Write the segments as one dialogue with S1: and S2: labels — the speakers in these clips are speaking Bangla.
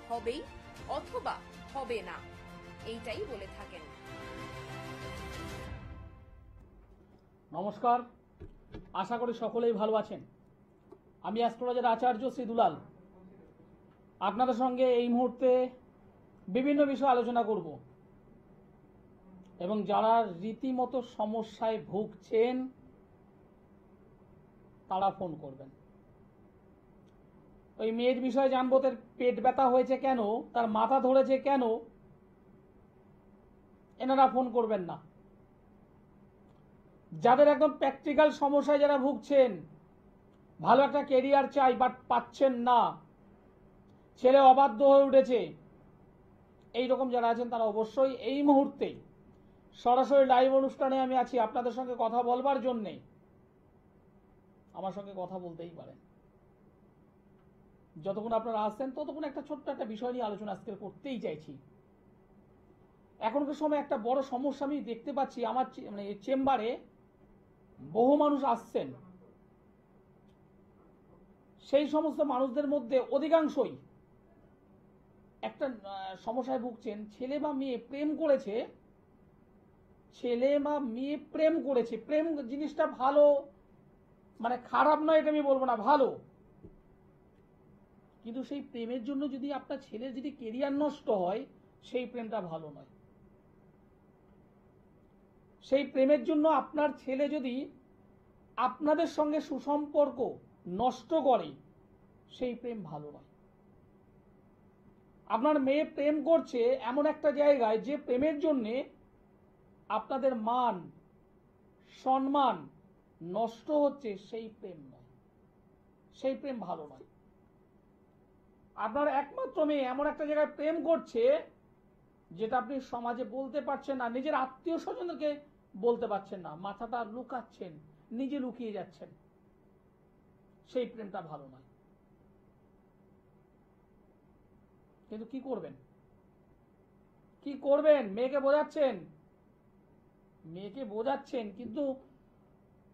S1: হবেই অথবা হবে না, এইটাই বলে থাকেন।
S2: নমস্কার, আশা করি সকলেই ভালো আছেন। আমি অ্যাস্ট্রোলজার আচার্য শ্রী দুলাল আপনাদের সঙ্গে এই মুহূর্তে বিভিন্ন বিষয়ে আলোচনা করব এবং যারা রীতিমতো সমস্যায় ভুগছেন তারা ফোন করবেন। ওই মেয়ের বিষয়ে জানবো, তার পেট ব্যথা হয়েছে কেন, তার মাথা ধরেছে কেন, এনারা ফোন করবেন না। যাদের একদম প্র্যাকটিক্যাল সমস্যায় যারা ভুগছেন, ভালো একটা কেরিয়ার চাই বাট পাচ্ছেন না, ছেলে অবাধ্য হয়ে উঠেছে, এই রকম যারা আছেন তারা অবশ্যই এই মুহূর্তে সরাসরি লাইভ অনুষ্ঠানে আমি আছি আপনাদের সঙ্গে কথা বলবার জন্যে। আমার সঙ্গে কথা বলতেই পারেন। যতক্ষণ আপনারা আসছেন ততক্ষণ একটা ছোট্ট একটা বিষয় নিয়ে আলোচনা আজকে করতেই চাইছি। এখনকার সময় একটা বড় সমস্যা আমি দেখতে পাচ্ছি, আমার চেম্বারে বহু মানুষ আসছেন, সেই সমস্ত মানুষদের মধ্যে অধিকাংশই একটা সমস্যায় ভুগছেন। ছেলে বা মেয়ে প্রেম করেছে, প্রেম জিনিসটা ভালো, খারাপ নয় এটা আমি বলবো না, ভালো, কিন্তু সেই প্রেমের জন্য যদি আপনার ছেলের যদি কেরিয়ার নষ্ট হয়, সেই প্রেমটা ভালো নয়। সেই প্রেমের জন্য আপনার ছেলে যদি আপনাদের সঙ্গে সুসম্পর্ক নষ্ট করে, সেই প্রেম ভালো নয়। আপনার মেয়ে প্রেম করছে এমন একটা জায়গায় যে প্রেমের জন্যে আপনাদের মান সম্মান নষ্ট হচ্ছে, সেই প্রেম নয়, সেই প্রেম ভালো নয়। আপনার একমাত্র মেয়ে এমন একটা জায়গায় প্রেম করছে যেটা আপনি সমাজে বলতে পারছেন না, নিজের আত্মীয় স্বজনকে বলতে পারছেন না, মাথাটা লুকাচ্ছেন, নিজে লুকিয়ে যাচ্ছেন, সেই প্রেমটা ভালো নয়। কিন্তু কি করবেন, কি করবেন? মেয়েকে বোঝাচ্ছেন কিন্তু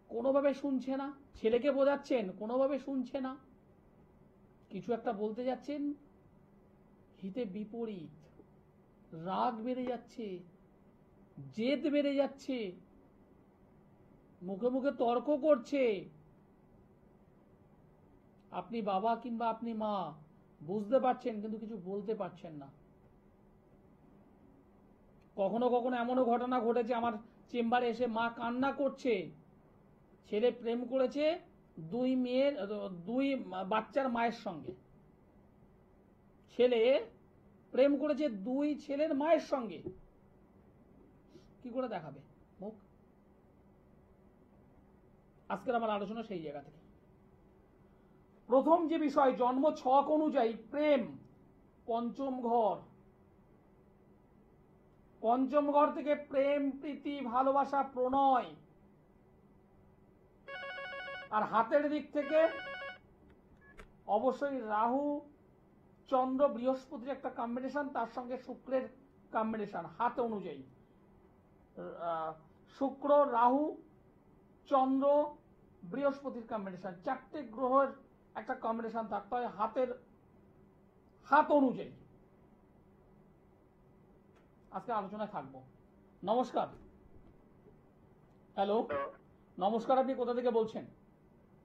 S2: কোনোভাবে শুনছে না, ছেলেকে বোঝাচ্ছেন কোনোভাবে শুনছে না, কিছু একটা বলতে যাচ্ছেন হিতে বিপরীত, রাগ বেড়ে যাচ্ছে, জেদ বেড়ে যাচ্ছে, মুখে মুখে তর্ক করছে। আপনি বাবা কিংবা আপনি মা বুঝতে পারছেন কিন্তু কিছু বলতে পারছেন না। কখনো কখনো এমনও ঘটনা ঘটেছে, আমার চেম্বারে এসে মা কান্না করছে, ছেলে প্রেম করেছে দুই বাচ্চার মায়ের সঙ্গে, ছেলে প্রেম করেছে দুই ছেলের মায়ের সঙ্গে, কি করে দেখাবে মুখ? আজকের আমার আলোচনা সেই জায়গা থেকে। প্রথম যে বিষয়, জন্ম ছক অনুযায়ী প্রেম পঞ্চম ঘর থেকে প্রেম, প্রীতি, ভালোবাসা, প্রণয়। আর হাতের দিক থেকে অবশ্যই রাহু, চন্দ্র, বৃহস্পতির একটা কম্বিনেশন, তার সঙ্গে শুক্রের কম্বিনেশন। হাত অনুযায়ী শুক্র, রাহু, চন্দ্র, বৃহস্পতির কম্বিনেশন, চারটে গ্রহের একটা কম্বিনেশন থাকতে হয় হাত অনুযায়ী। আজকে আলোচনায় থাকবো। নমস্কার। হ্যালো, নমস্কার, আপনি কোথা থেকে বলছেন?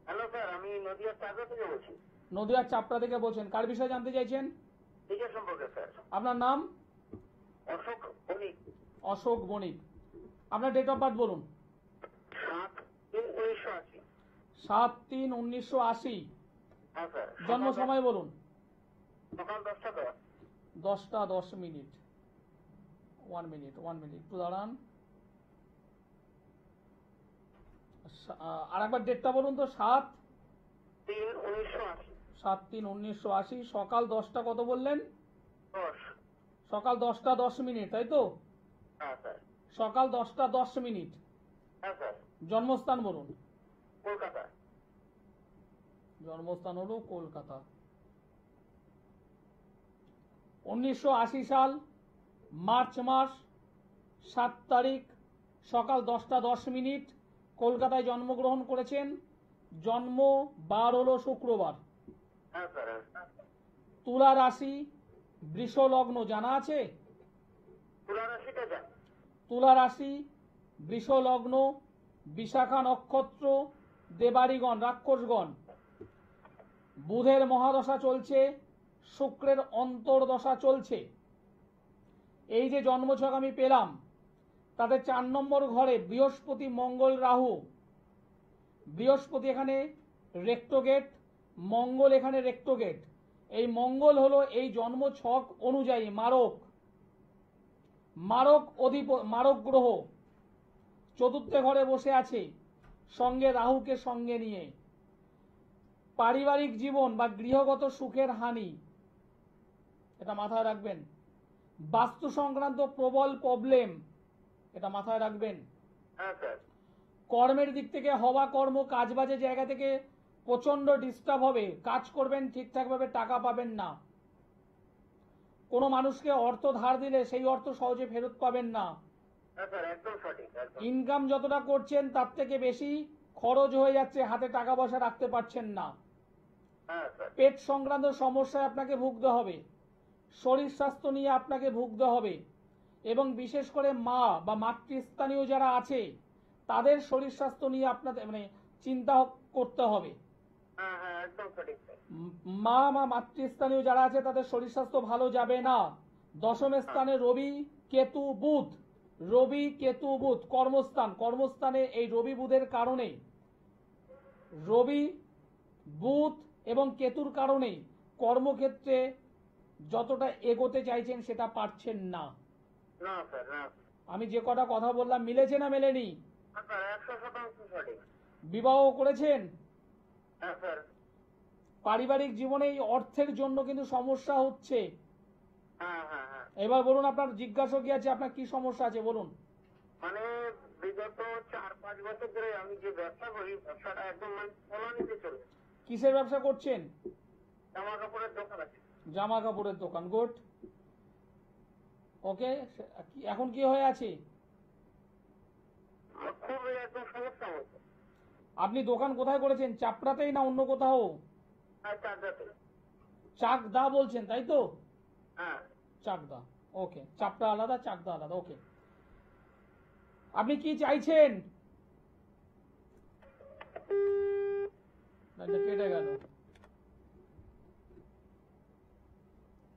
S3: হ্যালো স্যার, আমি নদিয়ার চাপড়া থেকে বলছি।
S2: নদিয়ার চাপড়া থেকে বলছেন, কার বিষয়ে জানতে চাইছেন?
S3: নিজের সম্পর্কে স্যার।
S2: আপনার নাম?
S3: অশোক বণিক।
S2: অশোক বণিক। আপনার ডেট অফ বার্থ বলুন।
S3: 7/3/1980।
S2: 7/3/1980।
S3: হ্যাঁ স্যার।
S2: জন্ম সময় বলুন।
S3: সকাল 10টা 10।
S2: 10টা 10 মিনিট। 1 মিনিট একটু দাঁড়ান। আর একবার ডেটটা বলুন তো।
S3: 7/3/1980।
S2: 7/3/1980। সকাল 10টা কত বললেন?
S3: 10।
S2: সকাল 10টা 10 মিনিট, তাই তো?
S3: হ্যাঁ স্যার।
S2: সকাল 10টা 10 মিনিট।
S3: হ্যাঁ স্যার।
S2: জন্মস্থান বলুন।
S3: কলকাতা।
S2: জন্মস্থান হলো কলকাতা। 1980 সাল মার্চ মাস 7 তারিখ সকাল 10টা 10 মিনিট কলকাতায় জন্মগ্রহণ করেছেন। জন্ম বার হলো শুক্রবার।
S3: হ্যাঁ স্যার।
S2: তুলা রাশি, বৃষ লগ্ন জানা আছে?
S3: তুলা রাশিটা যান।
S2: তুলা রাশি, বৃষ লগ্ন, বিশাখা নক্ষত্র, দেবাড়িগণ, রাক্ষসগণ। বুধের মহাদশা চলছে, শুক্রের অন্তর্দশা চলছে। এই যে জন্মছক আমি পেলাম, তাতে 4 নম্বর ঘরে বৃহস্পতি, মঙ্গল, রাহু। বৃহস্পতি এখানে রেক্টোগেট, মঙ্গল এখানে রেক্টোগেট। এই মঙ্গল হলো এই জন্মছক অনুযায়ী মারক, মারক গ্রহ। চতুর্থে ঘরে বসে আছে, সঙ্গে রাহুকে সঙ্গে নিয়ে। পারিবারিক জীবন বা গৃহগত সুখের হানি, এটা মাথায় রাখবেন। বাস্তু সংক্রান্ত প্রবল প্রবলেম, এটা মাথায় রাখবেন।
S3: হ্যাঁ স্যার।
S2: কর্মের দিক থেকে হওয়া কর্ম, কাজবাজে জায়গা থেকে প্রচন্ড ডিস্টার্ব হবে। কাজ করবেন ঠিকঠাকভাবে, টাকা পাবেন না। কোনো মানুষকে অর্থ ধার দিলে সেই অর্থ সহজে ফেরত পাবেন না।
S3: হ্যাঁ স্যার, একদম সঠিক, একদম।
S2: ইনকাম যতটা করছেন তার থেকে বেশি খরচ হয়ে যাচ্ছে, হাতে টাকা পয়সা রাখতে পারছেন না।
S3: হ্যাঁ স্যার।
S2: পেট সংক্রান্ত সমস্যায় আপনাকে ভুগতে হবে, শরীর স্বাস্থ্য নিয়ে আপনাকে ভুগতে হবে, এবং বিশেষ করে মা বা মাতৃস্থানীয় যারা আছে তাদের শরীর স্বাস্থ্য নিয়ে আপনাদের চিন্তা করতে হবে।
S3: হ্যাঁ হ্যাঁ, একদম সঠিক স্যার।
S2: মা বা মাতৃস্থানীয় যারা আছে তাদের শরীর স্বাস্থ্য ভালো যাবে না। দশম স্থানে রবি, কেতু, বুধ। রবি, কেতু, বুধ কর্মস্থানে এই রবি বুধের কারণে, রবি, বুধ এবং কেতুর কারণে কর্মক্ষেত্রে যতটা এগোতে চাইছেন সেটা পারছেন না।
S3: না স্যার, না।
S2: আমি যে কটা কথা বললাম মিলেছে না মেলেনি?
S3: হ্যাঁ স্যার, 100% সঠিক।
S2: বিবাহ করেছেন?
S3: হ্যাঁ স্যার।
S2: পারিবারিক জীবনে এই অর্থের জন্য কিন্তু সমস্যা হচ্ছে।
S3: হ্যাঁ হ্যাঁ হ্যাঁ।
S2: এবার বলুন, আপনার জিজ্ঞাসা কি আছে, আপনার কি সমস্যা আছে বলুন।
S3: মানে বিগত 4-5 বছর ধরে আমি যে ব্যবসা করি, ব্যবসাটা একদম ফলনিতে চলে।
S2: কিসের ব্যবসা করছেন?
S3: জামা কাপড়ের দোকান আছে।
S2: জামা কাপড়ের দোকান, গুড। ওকে, এখন কি হয়ে আছে?
S3: আর খুব একদম সমস্যা হচ্ছে।
S2: আপনি দোকান কোথায় করেছেন, চাপড়াতেই না অন্য কোথাও?
S3: আর চার্জাতে।
S2: চাকদা বলছেন তাই তো?
S3: হ্যাঁ।
S2: চাকদা, ওকে। চাপড়া আলাদা, চাকদা আলাদা, ওকে। আপনি কি চাইছেন? কেটে গেল।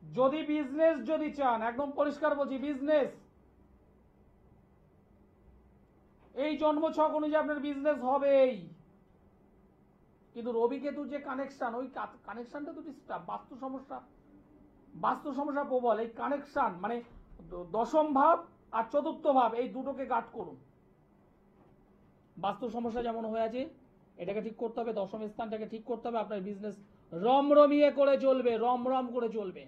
S2: যদি বিজনেস যদি চান, একদম পরিষ্কার বলছি, বিজনেস, এই জন্মছক অনুযায়ী আপনার বিজনেস হবেই। কিন্তু রবি কেতুর যে কানেকশন, ওই কানেকশনটা তো ডিস্টার্ব, বাস্তু সমস্যা প্রবল। এই কানেকশন মানে দশম ভাব আর চতুর্থ ভাব, এই দুটোকে গাট করুন। বাস্তু সমস্যা যেমন হয়ে আছে, এটাকে ঠিক করতে হবে, দশম স্থানটাকে ঠিক করতে হবে। আপনার বিজনেস রমরমিয়ে করে চলবে, রমরম করে চলবে।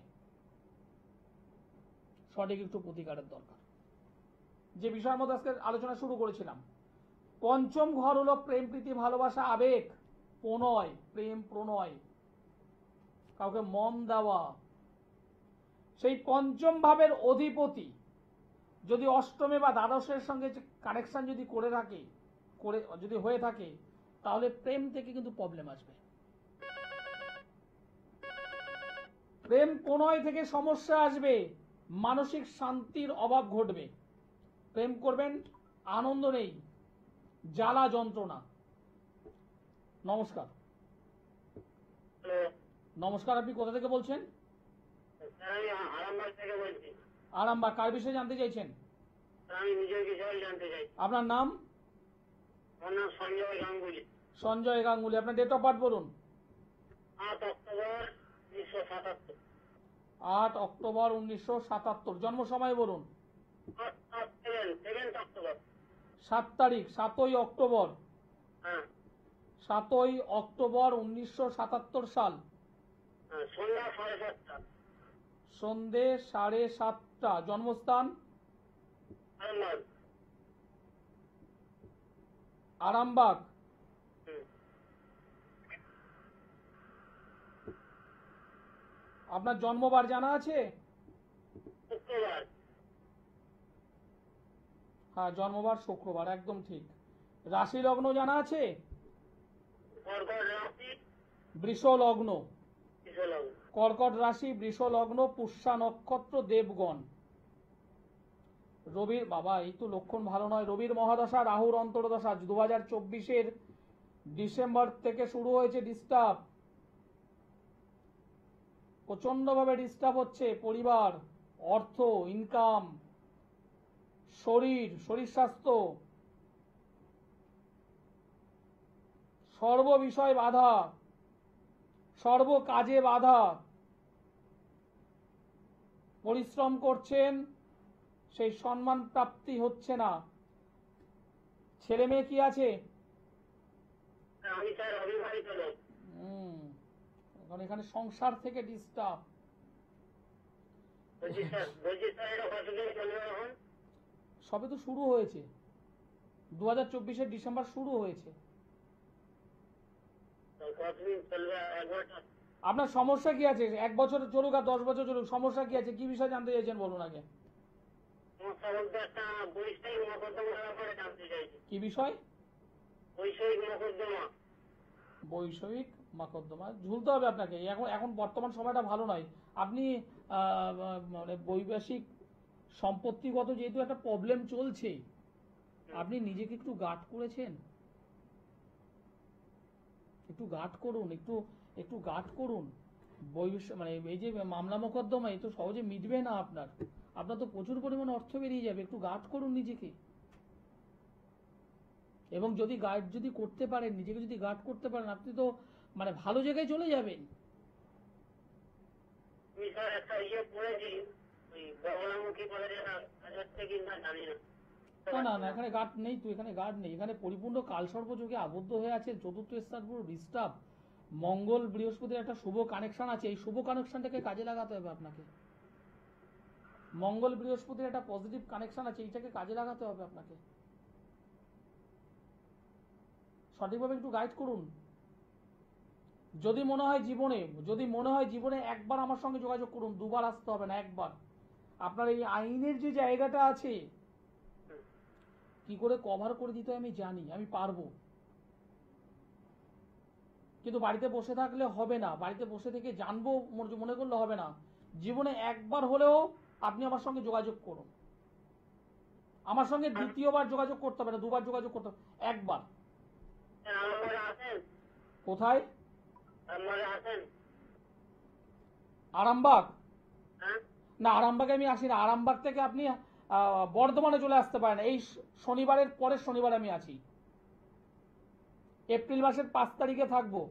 S2: সঠিক একটু প্রতিকারের দরকার। যে বিষয়ের মধ্যে আজকে আলোচনা শুরু করেছিলাম, পঞ্চম ঘর হলো প্রেম, প্রীতি, ভালোবাসা, আবেগ, প্রণয়, প্রেম, প্রণয়, কাউকে মন দেওয়া। সেই পঞ্চম ভাবের অধিপতি যদি অষ্টমে বা দ্বাদশের সঙ্গে কানেকশন যদি যদি হয়ে থাকে, তাহলে প্রেম থেকে কিন্তু প্রবলেম আসবে। প্রেম প্রণয় থেকে সমস্যা আসবে, মানসিক শান্তির অভাব ঘটবে। প্রেম করবেন, আনন্দ নেই, জ্বালা যন্ত্রণা। নমস্কার। নমস্কার, আপনি কোথা থেকে বলছেন?
S3: আমি আরামবাগ থেকে বলছি।
S2: আরামবাগ, কার বিষয়ে জানতে চাইছেন?
S3: আমি নিজের বিষয়ে জানতে চাই।
S2: আপনার নাম?
S3: আমার নাম সঞ্জয় গাঙ্গুলি।
S2: সঞ্জয় গাঙ্গুলি। আপনার ডেট অফ বার্থ বলুন।
S3: 8 অক্টোবর 1977।
S2: 8 অক্টোবর 1977। জন্ম সময় বলুন।
S3: 7 অক্টোবর।
S2: 7 তারিখ, 7ই অক্টোবর।
S3: হ্যাঁ।
S2: 7ই অক্টোবর 1977 সাল।
S3: সন্ধ্যা 7:30।
S2: সন্ধে 7:30। জন্মস্থান?
S3: আরামবাগ।
S2: আরামবাগ। আপনার জন্মবার জানা আছে?
S3: শুক্রবার।
S2: হ্যাঁ, জন্মবার শুক্রবার, একদম ঠিক। রাশি লগ্ন জানা আছে?
S3: কর্কট রাশি।
S2: বৃষ লগ্ন।
S3: বৃষ লগ্ন।
S2: কর্কট রাশি, বৃষ লগ্ন, পুষ্যা নক্ষত্র, দেবগণ। রবির বাবা এই তো লক্ষণ ভালো নয়। রবির মহাদশা, রাহুর অন্তর্দশা 2024 ডিসেম্বর থেকে শুরু হয়েছে ডিস্টার্ব, প্রচন্ডভাবে ডিস্টার্ব হচ্ছে। পরিবার, অর্থ, ইনকাম, শরীর স্বাস্থ্য, সর্ব বিষয় বাধা, সর্ব কাজে বাধা। পরিশ্রম করছেন, সেই সম্মান প্রাপ্তি হচ্ছে না। ছেলে মেয়ে কি আছে?
S3: আমি স্যার অবিবাহিত লোক।
S2: এখন এখানে সংসার থেকে ডিস্টার্ব।
S3: বলছি স্যার এটা কতদিন চলবে এখন?
S2: সবে তো শুরু হয়েছে, 2024 ডিসেম্বর শুরু হয়েছে।
S3: কতদিন চলবে একবার?
S2: আপনার সমস্যা কি আছে? 1 বছর চলুক আর 10 বছর চলুক, সমস্যা কি আছে? কি বিষয় জানতে চাইছেন বলুন আগে।
S3: সমস্যা বলতে একটা বৈষয়িক মোকদ্দমার ব্যাপারে জানতে চাইছি।
S2: কি বিষয়?
S3: বৈষয়িক মোকদ্দমা।
S2: বৈষয়িক মোকদ্দমা ঝুলতে হবে আপনাকে। এখন বর্তমান সময়টা ভালো নয়। আপনি মানে বৈবাহিক সম্পত্তিগত যেহেতু একটা প্রবলেম চলছে, আপনি নিজেকে একটু গার্ড করেছেন? একটু গার্ড করুন, একটু গার্ড করুন। মানে এই যে মামলা মোকদ্দমা এই তো সহজে মিটবে না আপনার তো প্রচুর পরিমাণে অর্থ বেরিয়ে যাবে। একটু গার্ড করুন নিজেকে। এবং যদি গার্ড যদি করতে পারেন, নিজেকে যদি গার্ড করতে পারেন, আপনি তো মানে ভালো জায়গায় চলে যাবেন।
S3: আমি স্যার একটা পড়েছি, ওই বগলামুখী কলেজে থেকে না জানি না।
S2: না এখানে গার্ড নেই তো, এখানে গার্ড নেই। এখানে পরিপূর্ণ কালসর্প যোগে আবদ্ধ হয়ে আছে। চতুর্থ স্থান পুরো ডিস্টার্ব। মঙ্গল বৃহস্পতির একটা শুভ কানেকশন আছে, এই শুভ কানেকশনটাকে কাজে লাগাতে হবে আপনাকে। মঙ্গল বৃহস্পতির একটা পজিটিভ কানেকশন আছে, এইটাকে কাজে লাগাতে হবে আপনাকে। সঠিকভাবে একটু গাইড করুন। যদি মনে হয় জীবনে একবার আমার সঙ্গে যোগাযোগ করুন, দুবার আসতে হবে না, একবার। আপনার এই আইনের যে জায়গাটা আছে, কি করে কভার করে দিতে হয় আমি জানি, আমি পারবো। কিন্তু বাড়িতে বসে থাকলে হবে না, বাড়িতে বসে থেকে জানবো মনে করলে হবে না। জীবনে একবার হলেও আপনি আমার সঙ্গে যোগাযোগ করুন। আমার সঙ্গে দ্বিতীয়বার যোগাযোগ করতে হবে না, দুবার যোগাযোগ করতে হবে, একবার। কোথায়? আরামবাগ? না, আরামবাগে আমি আসি না। আরামবাগ থেকে আপনি বর্ধমানে চলে আসতে পারেন। এই শনিবারের পরের শনিবার আমি আছি, এপ্রিল মাসের 5 তারিখে থাকবো।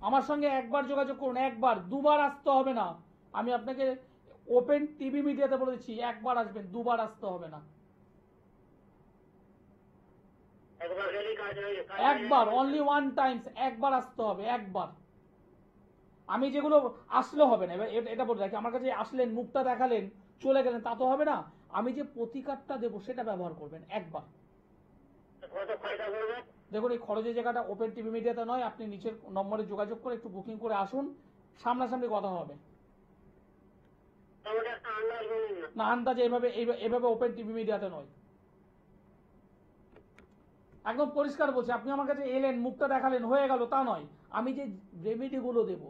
S2: আমার সঙ্গে একবার যোগাযোগ করুন, একবার। দুবার আসতে হবে না। আমি আপনাকে ওপেন টিভি মিডিয়াতে বলে দিচ্ছি, একবার আসবেন, দুবার আসতে হবে না। একবার, অনলি ওয়ান টাইমস, একবার আসতে হবে, একবার। আমি যেগুলো আসলে হবে না, এটা বলে রাখি, আমার কাছে আসলেন, মুখটা দেখালেন, চলে গেলেন, তা তো হবে না। আমি যে প্রতিকারটা দেবো সেটা ব্যবহার করবেন একবার। দেখুন, এই খরচের জায়গাটা ওপেন টিভি মিডিয়াতে নয়। আপনি নিচের নম্বরে যোগাযোগ করে একটু বুকিং করে আসুন, সামনাসামনি কথা হবে। না, আন্দাজে এভাবে ওপেন টিভি মিডিয়াতে নয়। একদম পরিষ্কার বলছি, আপনি আমার কাছে এলেন, মুখটা দেখালেন, হয়ে গেল, তা নয়। আমি যে রেমেডিগুলো দেবো,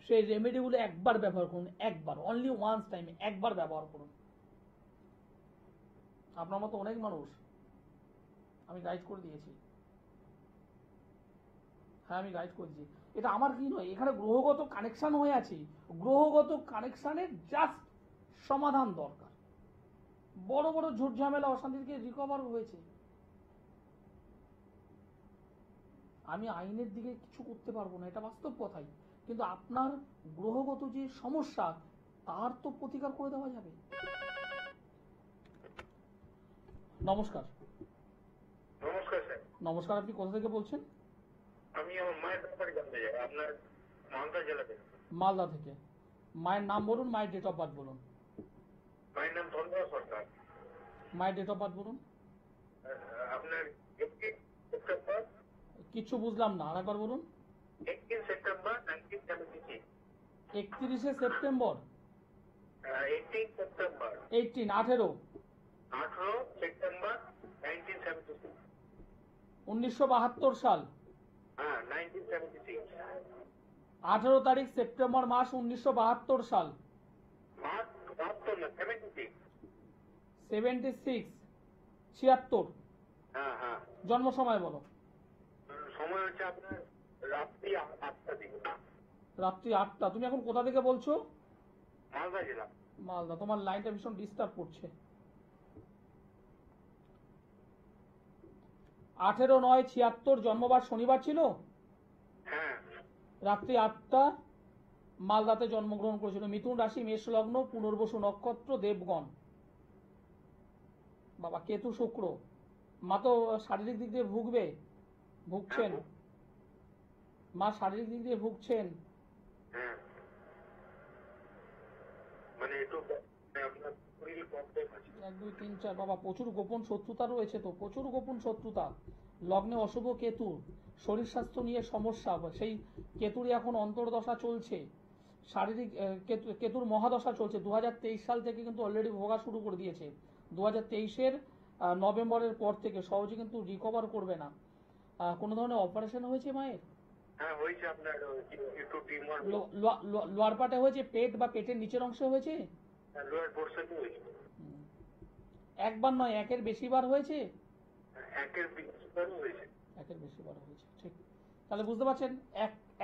S2: সেই রেমেডিগুলো একবার ব্যবহার করুন, একবার, অনলি ওয়ান্স টাইম, একবার ব্যবহার করুন। আপনার মতো অনেক মানুষ আমি গাইড করে দিয়েছি। হ্যাঁ, আমি গাইড করে দিয়েছি। এটা আমার কি নয়, এখানে গ্রহগত কানেকশন হয়ে আছে। গ্রহগত কানেকশনের জাস্ট সমাধান দরকার। বড় বড় ঝুট ঝামেলা অশান্তি থেকে রিকভার হয়েছে। আমি আইনের দিকে কিছু করতে পারবো না, এটা বাস্তব কথাই। কিন্তু আপনার গ্রহগত যে সমস্যা, তার তো প্রতিকার করে দেওয়া যাবে। নমস্কার।
S3: নমস্কার স্যার।
S2: নমস্কার, আপনি কোথা থেকে বলছেন?
S3: আমি আমার মায়ের ব্যাপারে জানতে চাই, আপনার মালদা জেলা থেকে।
S2: মালদা থেকে। মায়ের নাম বলুন, মায়ের ডেট অফ বার্থ বলুন।
S3: মায়ের নাম ধনদা সরকার।
S2: মায়ের ডেট অফ বার্থ বলুন।
S3: আপনার 18 সেপ্টেম্বর।
S2: কিচ্ছু বুঝলাম না, আরেকবার বলুন।
S3: 18 সেপ্টেম্বর 1976।
S2: 31 September
S3: 18 September
S2: 18
S3: September 1976।
S2: 1972 সাল।
S3: হ্যাঁ, 1976।
S2: 18 তারিখ সেপ্টেম্বর মাস 1972 সাল।
S3: মাস 72 না 76।
S2: 76 76
S3: হ্যাঁ হ্যাঁ।
S2: জন্ম সময় বলো।
S3: সময় হচ্ছে আপনার রাত্রি 8টা দিকে।
S2: রাত্রি 8টা। তুমি এখন কোথা থেকে বলছো?
S3: মালদা জেলা।
S2: মালদা। তোমার লাইনটা ভীষণ ডিস্টার্ব করছে। 18/9/76 জন্মবার শনিবার ছিল।
S3: হ্যাঁ
S2: রাত্রি 8টা মালদাতে জন্মগ্রহণ করেছিল। মিথুন রাশি, মেষ লগ্ন, পুনর্বসু নক্ষত্র, দেবগণ। বাবা, কেতু শুক্র। মা তো শারীরিক দিক দিয়ে ভুগছেন। মা শারীরিক দিক দিয়ে ভুগছেন।
S3: হ্যাঁ মানে একটু আপনার শরীর প্রবলেম আছে।
S2: 1 2 3 4 বাবা, প্রচুর গোপন শত্রুতা রয়েছে তো, প্রচুর গোপন শত্রুতা। লগ্নে অশুভ কেতু, শরীর স্বাস্থ্য নিয়ে সমস্যা। সেই কেতুরই এখন অন্তর্দশা চলছে, শারীরিক কেতুর মহাদশা চলছে। 2023 সাল থেকে কিন্তু অলরেডি ভোগা শুরু করে দিয়েছে। 2023-এর নভেম্বরের পর থেকে সহজে কিন্তু রিকভার করবে না। কোনো ধরনের অপারেশন হয়েছে মায়ের?
S3: হ্যাঁ হয়েছে আপনার একটু টিউমার।
S2: লোয়ার পার্টে হয়েছে, পেট বা পেটের নিচের অংশে হয়েছে?
S3: লোয়ার পোর্শনে হয়েছে।
S2: একবার নয়, একের বেশিবার হয়েছে।
S3: একের বেশিবার হয়েছে।
S2: একের বেশিবার হয়েছে, ঠিক। তাহলে বুঝতে পারছেন,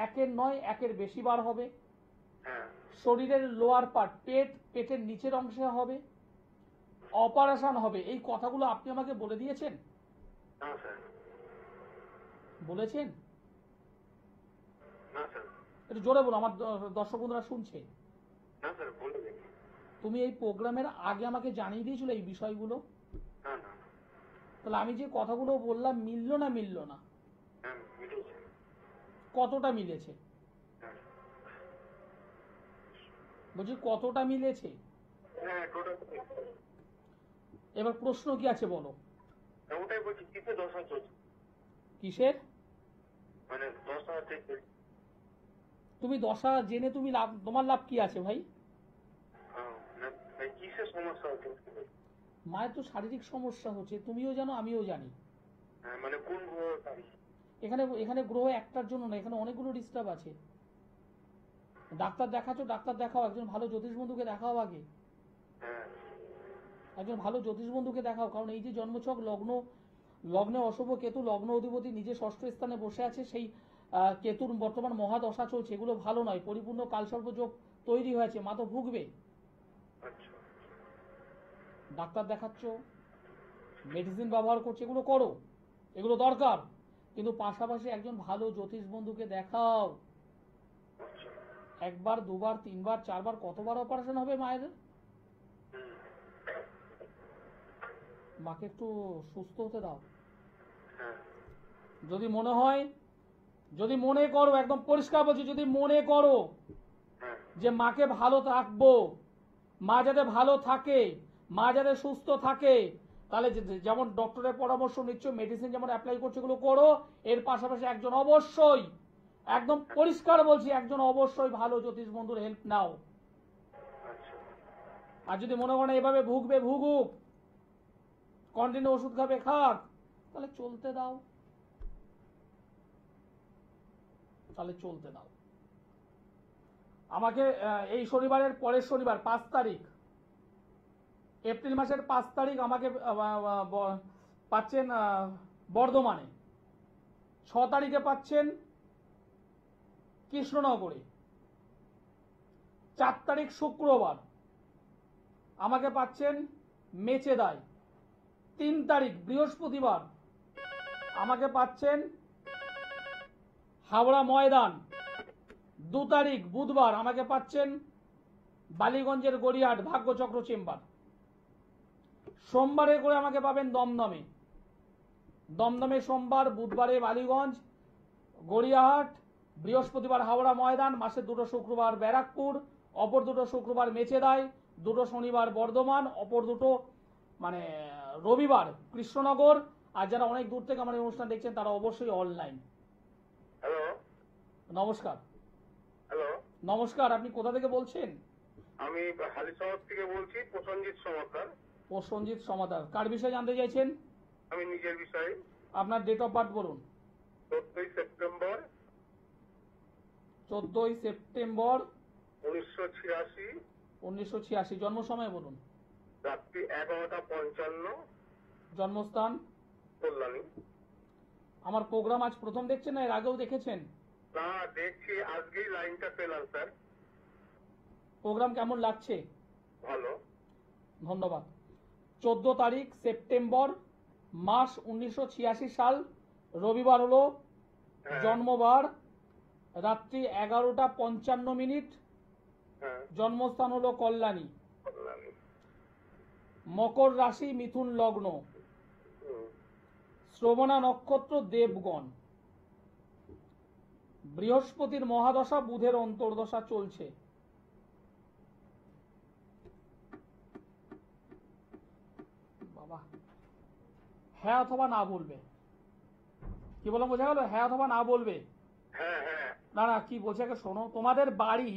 S2: একের নয়, একের বেশিবার হবে।
S3: হ্যাঁ
S2: শরীরের লোয়ার পার্ট, পেটের নিচের অংশে হবে, অপারেশন হবে। এই কথাগুলো আপনি আমাকে বলে দিয়েছেন?
S3: না স্যার।
S2: বলেছেন?
S3: না স্যার।
S2: একটু জোরে বলো, আমার দর্শক বন্ধুরা শুনছে।
S3: না স্যার বলে দিন।
S2: তুমি এই প্রোগ্রামের আগে আমাকে জানিয়ে দিয়েছিল এই বিষয়গুলো?
S3: না না।
S2: তাহলে আমি যে কথাগুলো বললাম মিললো না?
S3: হ্যাঁ মিলেছে।
S2: কতটা মিলেছে?
S3: হ্যাঁ
S2: বলছি কতটা মিলেছে?
S3: হ্যাঁ টোটাল।
S2: এবার প্রশ্ন কি আছে বলো।
S3: ওটাই বলছি, কিসে দশা চলছে?
S2: কিসের?
S3: মানে দশা থেকে।
S2: তুমি দশা জেনে তুমি লাভ, তোমার লাভ কি আছে ভাই?
S3: কিসের সমস্যা হচ্ছে?
S2: মায়ের তো শারীরিক সমস্যা হচ্ছে, তুমিও জানো আমিও জানি।
S3: হ্যাঁ মানে কোন গ্রহ তারিখ?
S2: এখানে গ্রহ একটার জন্য না, এখানে অনেকগুলো ডিস্টার্ব আছে। ডাক্তার দেখাচ্ছ, ডাক্তার দেখাও, একজন ভালো জ্যোতিষ বন্ধুকে দেখাও আগে।
S3: হ্যাঁ
S2: একজন ভালো জ্যোতিষ বন্ধুকে দেখাও। কারণ এই যে জন্মছক লগ্নে অশুভ কেতু, লগ্ন অধিপতি নিজে ষষ্ঠ স্থানে বসে আছে, সেই কেতুর বর্তমান মহাদশা চলছে, এগুলো ভালো নয়। পরিপূর্ণ কালসর্প যোগ তৈরি হয়েছে, মা তো ভুগবে।
S3: আচ্ছা।
S2: ডাক্তার দেখাচ্ছ, মেডিসিন ব্যবহার করছে, এগুলো করো, এগুলো দরকার। কিন্তু পাশাপাশি একজন ভালো জ্যোতিষ বন্ধুকে দেখাও।
S3: আচ্ছা।
S2: একবার, দুবার, তিনবার, চারবার, কতবার অপারেশন হবে মায়ের? মাকে একটু সুস্থ হতে দাও।
S3: হ্যাঁ
S2: যদি মনে হয়, যদি মনে করো, একদম পরিষ্কার বলছি, যদি মনে করো
S3: হ্যাঁ
S2: যে মাকে ভালো রাখবো, মা যাতে ভালো থাকে, মা যাতে সুস্থ থাকে, তাহলে যেমন ডক্টরের পরামর্শ নিচ্ছ, মেডিসিন যেমন অ্যাপ্লাই করছো, এগুলো করো। এর পাশাপাশি একজন অবশ্যই, একদম পরিষ্কার বলছি, একজন অবশ্যই ভালো জ্যোতিষ বন্ধুর হেল্প নাও।
S3: আচ্ছা।
S2: আর যদি মনে করো এভাবে ভুগুক, কন্টিনিউ ওষুধ খাবে, খাক, তাহলে চলতে দাও। আমাকে এই শনিবারের পরের শনিবার 5 তারিখ, এপ্রিল মাসের 5 তারিখ আমাকে পাচ্ছেন বর্ধমানে। 6 তারিখে পাচ্ছেন কৃষ্ণনগরে। 4 তারিখ শুক্রবার আমাকে পাচ্ছেন মেচেদায়। 3 তারিখ বৃহস্পতিবার আমাকে পাচ্ছেন হাওড়া ময়দান। 2 তারিখ বুধবার আমাকে পাচ্ছেন বালিগঞ্জের গড়িয়াহাট ভাগ্যচক্র চেম্বার। সোমবারে করে আমাকে পাবেন দমদমে সোমবার, বুধবারে বালিগঞ্জ গড়িয়াহাট, বৃহস্পতিবার হাওড়া ময়দান, মাসের 2টো শুক্রবার ব্যারাকপুর, অপর 2টো শুক্রবার মেচেদায়, 2টো শনিবার বর্ধমান, অপর 2টো মানে রবিবার কৃষ্ণনগর। আর যারা অনেক দূর থেকে আমার অনুষ্ঠান দেখছেন তারা অবশ্যই অনলাইন।
S3: হ্যালো
S2: নমস্কার।
S3: হ্যালো
S2: নমস্কার, আপনি কোথা থেকে বলছেন?
S3: আমি হালিশহর থেকে বলছি, প্রসঞ্জিৎ সমাদার।
S2: প্রসঞ্জিৎ সমাদার। কার বিষয়ে জানতে চাইছেন?
S3: আমি নিজের বিষয়ে।
S2: আপনার ডেট অফ বার্থ বলুন।
S3: 14 সেপ্টেম্বর
S2: 14ই সেপ্টেম্বর
S3: 1986,
S2: 1986। জন্ম সময় বলুন।
S3: রাত্রি 11:55,
S2: জন্মস্থান?
S3: কল্যাণী।
S2: আমার প্রোগ্রাম আজ প্রথম দেখছেন না এর আগেও দেখেছেন?
S3: না, দেখছি, আজকেই লাইনটা পেলাম স্যার।
S2: প্রোগ্রাম কেমন লাগছে?
S3: ভালো।
S2: ধন্যবাদ। 14 তারিখ সেপ্টেম্বর, মাস 1986 সাল, রবিবার হলো,
S3: হ্যাঁ,
S2: জন্মবার রাত্রি 11:55,
S3: হ্যাঁ,
S2: জন্মস্থান হলো কল্যাণী,
S3: কল্যাণী।
S2: মকর রাশি, মিথুন লগ্ন,
S3: হুম,
S2: শ্রবণা নক্ষত্র, দেবগণ। বৃহস্পতির মহাদশা, বুধের অন্তর্দশা চলছে। বাবা, হ্যাঁ অথবা না বলবে। কি বললাম বোঝা গেল? হ্যাঁ অথবা না বলবে।
S3: হ্যাঁ, হ্যাঁ।
S2: না না, কি বলছে আগে শোনো। তোমাদের বাড়ি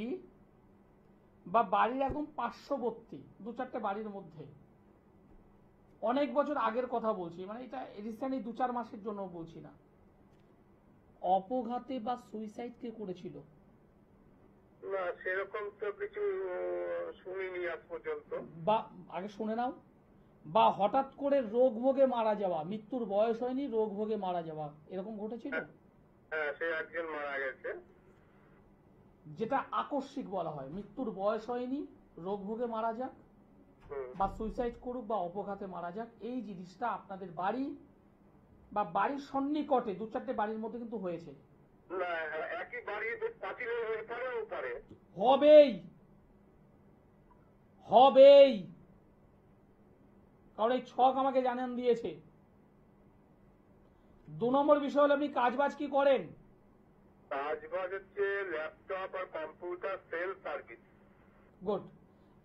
S2: বা বাড়ির একদম পার্শ্ববর্তী 2-4টে বাড়ির মধ্যে অনেক বছর আগের কথা বলছি, মানে এটা রিসেন্টলি 2-4 মাসের জন্য বলছি না, অপঘাতে বা সুইসাইড কে করেছিল?
S3: না, সেরকম তো কিছু শুনিনি আজ পর্যন্ত।
S2: বা আগে শুনে নাও। বা হঠাৎ করে রোগ ভোগে মারা যাওয়া, মৃত্যুর বয়স হয়নি, রোগ ভোগে মারা যাওয়া, এরকম ঘটেছিল?
S3: হ্যাঁ, সে একজন মারা গেছে।
S2: যেটা আকস্মিক বলা হয়, মৃত্যুর বয়স হয়নি, রোগ ভোগে মারা যাক
S3: হুম।
S2: বা সুইসাইড করুক বা অপঘাতে মারা যাক, এই জিনিসটা আপনাদের বাড়ি বা বাড়ির সন্নিকটে 2-4টে বাড়ির মধ্যে কিন্তু হয়েছে।
S3: না, একই বাড়ির পাঁচিলের হয়ে পারেও পারে।
S2: হবেই, হবেই, কারণ এই ছক আমাকে জানান দিয়েছে। 2 নম্বর বিষয় হলো, আপনি কাজবাজ কি করেন?
S3: কাজবাজ হচ্ছে ল্যাপটপ আর কম্পিউটার সেল সার্ভিস।
S2: গুড।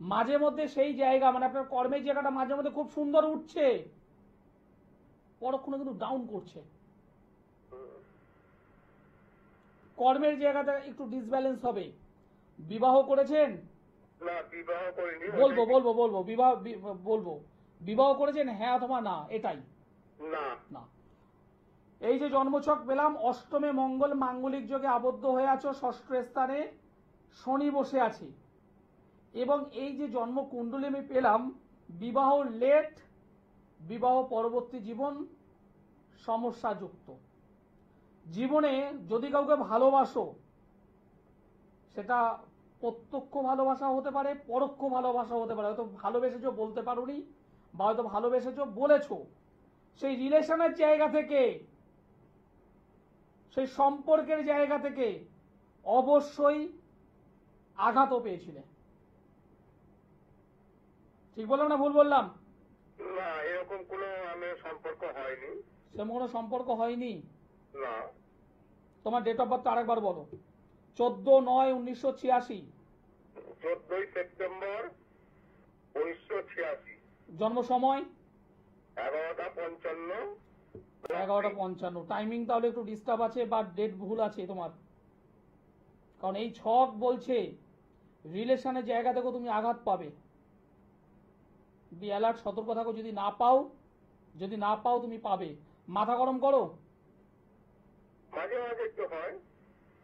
S2: মাঝে মধ্যে সেই জায়গা, মানে আপনার কর্মের জায়গাটা মাঝে মধ্যে খুব সুন্দর উঠছে, পরক্ষণে কিন্তু ডাউন করছে। কর্মের জায়গাটা একটু ডিসব্যালেন্স হবে। বিবাহ করেছেন?
S3: না, বিবাহ করিনি।
S2: বলবো বলবো বলবো বিবাহ বলবো, বিবাহ করেছেন হ্যাঁ অথবা না, এটাই।
S3: না।
S2: না। এই যে জন্মছক পেলাম, অষ্টমে মঙ্গল মাঙ্গলিক যোগে আবদ্ধ হয়ে আছো, ষষ্ঠ স্থানে শনি বসে আছে, এবং এই যে জন্ম কুণ্ডলী আমি পেলাম, বিবাহ লেট, বিবাহ পরবর্তী জীবন সমস্যাযুক্ত। জীবনে যদি কাউকে ভালোবাসো, সেটা প্রত্যক্ষ ভালোবাসা হতে পারে, পরোক্ষ ভালোবাসা হতে পারে। হয়তো ভালোবেসেছো বলতে পারোনি, বা হয়তো ভালোবেসেছো বলেছো, সেই রিলেশনের জায়গা থেকে, সেই সম্পর্কের জায়গা থেকে অবশ্যই আঘাতও পেয়েছিলে। ঠিক বললাম না ভুল বললাম?
S3: না, এরকম কোনো আমার সম্পর্ক হয়নি।
S2: সেরকম কোনো সম্পর্ক হয়নি?
S3: না।
S2: তোমার ডেট অফ বার্থ আরেকবার বলো। 14/9/1986।
S3: 14ই সেপ্টেম্বর 1986।
S2: জন্ম সময়?
S3: 11:55।
S2: 11:55। টাইমিং তাহলে একটু ডিস্টার্ব আছে বা ডেট ভুল আছে তোমার, কারণ এই ছক বলছে রিলেশনের জায়গা থেকেও তুমি আঘাত পাবে। বি অ্যালার্ট, সতর্ক থাকো। যদি না পাও তুমি পাবে। মাথা গরম করো
S3: মাঝে মাঝে একটু হয়।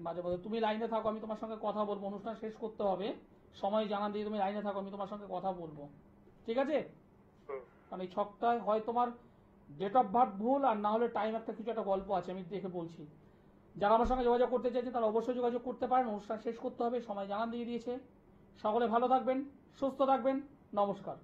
S2: মাঝে মাঝে। তুমি লাইনে থাকো, আমি তোমার সঙ্গে কথা বলবো। অনুষ্ঠান শেষ করতে হবে, সময় জানান দিয়ে তুমি লাইনে থাকো, আমি তোমার সঙ্গে কথা বলবো, ঠিক আছে?
S3: হুম।
S2: কারণ এই ছকটায় হয় তোমার ডেট অফ বার্থ ভুল, আর না হলে টাইম একটা কিছু একটা গল্প আছে, আমি দেখে বলছি। যারা আমার সঙ্গে যোগাযোগ করতে চাইছেন তারা অবশ্যই যোগাযোগ করতে পারেন। অনুষ্ঠান শেষ করতে হবে, সময় জানান দিয়ে দিয়েছে। সকলে ভালো থাকবেন, সুস্থ থাকবেন, নমস্কার।